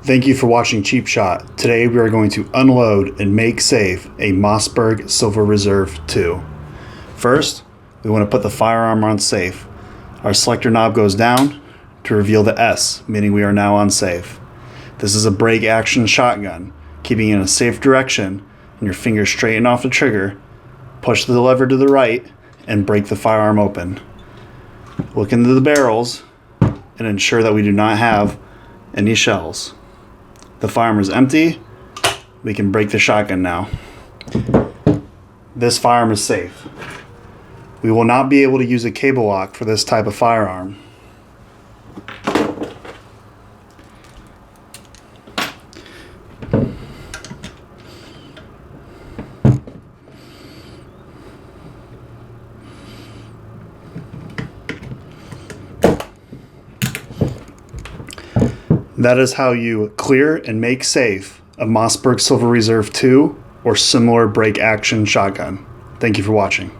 Thank you for watching Cheap Shot. Today we are going to unload and make safe a Mossberg Silver Reserve II. First, we want to put the firearm on safe. Our selector knob goes down to reveal the S, meaning we are now on safe. This is a break action shotgun, keeping you in a safe direction and your fingers straighten off the trigger. Push the lever to the right and break the firearm open. Look into the barrels and ensure that we do not have any shells. The firearm is empty. We can break the shotgun now. This firearm is safe. We will not be able to use a cable lock for this type of firearm. That is how you clear and make safe a Mossberg Silver Reserve II or similar break action shotgun. Thank you for watching.